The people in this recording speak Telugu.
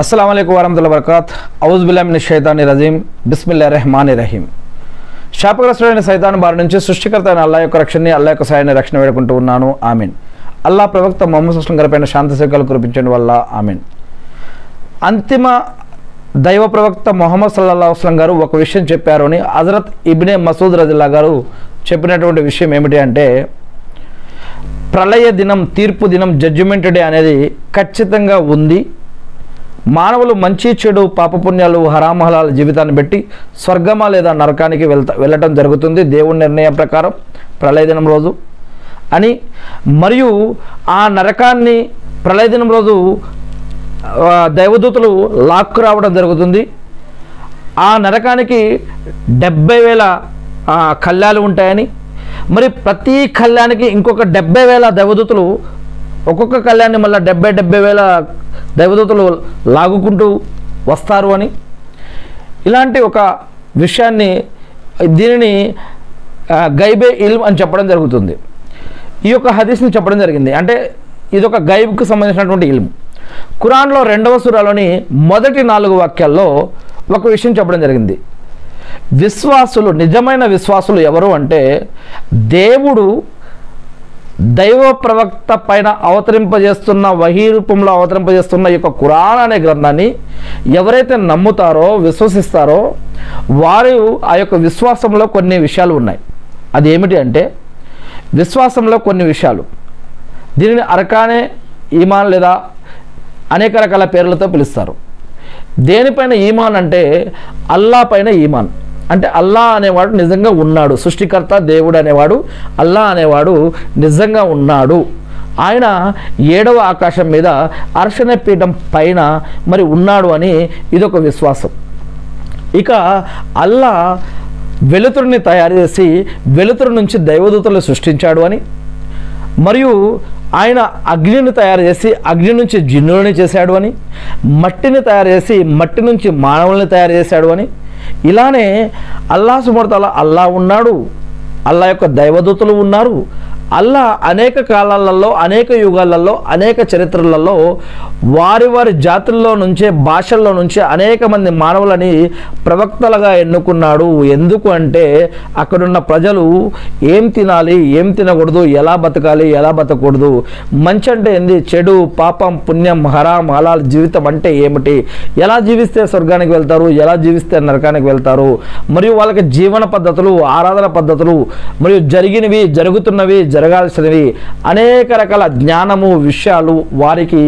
अस्सलाम वालेकुम वरहमतुल्लाहि वबरकातुहू औज़ु बिल्लाहि मिनश शैतानिर रजीम बिस्मिल्लाहिर रहमानिर रहीम శాపగ్రస్తుడైన సైతాన్ బారి నుంచి సృష్టికర్త అయిన అల్లాహ్ యొక్క రక్షణని అల్లాహ్ యొక్క సహాయాన్ని రక్షణ వేడుకుంటూ ఉన్నాను ఆమీన్. అల్లాహ్ ప్రవక్త ముహమ్మద్ సల్లల్లాహు అలైహి వసల్లం శాంతి సేకలు కురిపించండి వల్ల ఆమీన్. అంతిమ దైవ ప్రవక్త ముహమ్మద్ సల్లల్లాహు అలైహి వసల్లం గారు ఒక విషయం చెప్పారు అని హజరత్ ఇబ్నే మసూద్ రజియల్లాహు గారు చెప్పినటువంటి విషయం ఏమిటి అంటే, ప్రళయ దినం, తీర్పు దినం, జడ్జిమెంట్ డే అనేది ఖచ్చితంగా ఉంది. మానవులు మంచి చెడు పాపపుణ్యాలు హరామహలాల జీవితాన్ని బట్టి స్వర్గమా లేదా నరకానికి వెళ్ళటం జరుగుతుంది దేవుని నిర్ణయం ప్రకారం ప్రళయ దినం రోజు అని, మరియు ఆ నరకాన్ని ప్రళయ దినం రోజు దైవదూతలు లాక్కు రావడం జరుగుతుంది. ఆ నరకానికి 70,000 కళ్యాలు ఉంటాయని, మరి ప్రతి కళ్యాణానికి ఇంకొక 70,000 దైవదూతలు, ఒక్కొక్క కళ్యాణాన్ని మళ్ళీ 70,000 దైవదూతలు లాగుకుంటూ వస్తారు అని, ఇలాంటి ఒక విషయాన్ని, దీనిని గైబే ఇల్మ్ అని చెప్పడం జరుగుతుంది. ఈ యొక్క హదీస్ని చెప్పడం జరిగింది. అంటే ఇదొక గైబ్కు సంబంధించినటువంటి ఇల్మ్. ఖురాన్లో 2వ సూరాలోని మొదటి 4 వాక్యాల్లో ఒక విషయం చెప్పడం జరిగింది. విశ్వాసులు, నిజమైన విశ్వాసులు ఎవరు అంటే, దేవుడు దైవ ప్రవక్త పైన అవతరింపజేస్తున్న, వహీ రూపంలో అవతరింపజేస్తున్న ఈ యొక్క ఖురాన్ అనే గ్రంథాన్ని ఎవరైతే నమ్ముతారో, విశ్వసిస్తారో, వారు ఆ యొక్క విశ్వాసంలో కొన్ని విషయాలు ఉన్నాయి. అది ఏమిటి అంటే, విశ్వాసంలో కొన్ని విషయాలు, దీనిని అర్కానే ఈమాన్ లేదా అనేక రకాల పేర్లతో పిలుస్తారు. దేనిపైన ఈమాన్ అంటే, అల్లా పైన ఈమాన్. అంటే అల్లా అనేవాడు నిజంగా ఉన్నాడు, సృష్టికర్త దేవుడు అనేవాడు, అల్లా అనేవాడు నిజంగా ఉన్నాడు. ఆయన 7వ ఆకాశం మీద అర్షణ పీఠం పైన మరి ఉన్నాడు అని ఇదొక విశ్వాసం. ఇక అల్లా వెలుతురుని తయారు చేసి వెలుతురు నుంచి దైవదూతలు సృష్టించాడు అని, మరియు ఆయన అగ్నిని తయారు చేసి అగ్ని నుంచి జిన్నులని చేశాడు అని, మట్టిని తయారు చేసి మట్టి నుంచి మానవుల్ని తయారు చేశాడు అని, ఇలానే అల్లాహ్ సుబ్హానహు వ తఆలా అల్లా ఉన్నాడు, అల్లా యొక్క దైవదూతలు ఉన్నారు. అల్లా అనేక కాలాలలో, అనేక యుగాలలో, అనేక చరిత్రలలో వారి వారి జాతుల్లో నుంచే, భాషల్లో నుంచే అనేక మంది మానవులని ప్రవక్తలుగా ఎన్నుకున్నాడు. ఎందుకు అంటే, అక్కడున్న ప్రజలు ఏం తినాలి, ఏం తినకూడదు, ఎలా బతకాలి, ఎలా బతకూడదు, మంచి అంటే ఏంది, చెడు, పాపం, పుణ్యం, హరాం, హలాల్ జీవితం అంటే ఏమిటి, ఎలా జీవిస్తే స్వర్గానికి వెళ్తారు, ఎలా జీవిస్తే నరకానికి వెళ్తారు, మరియు వాళ్ళకి జీవన పద్ధతులు, ఆరాధన పద్ధతులు, మరియు జరిగినవి, జరుగుతున్నవి, జరగాల్సినవి అనేక రకాల జ్ఞానము, విషయాలు వారికి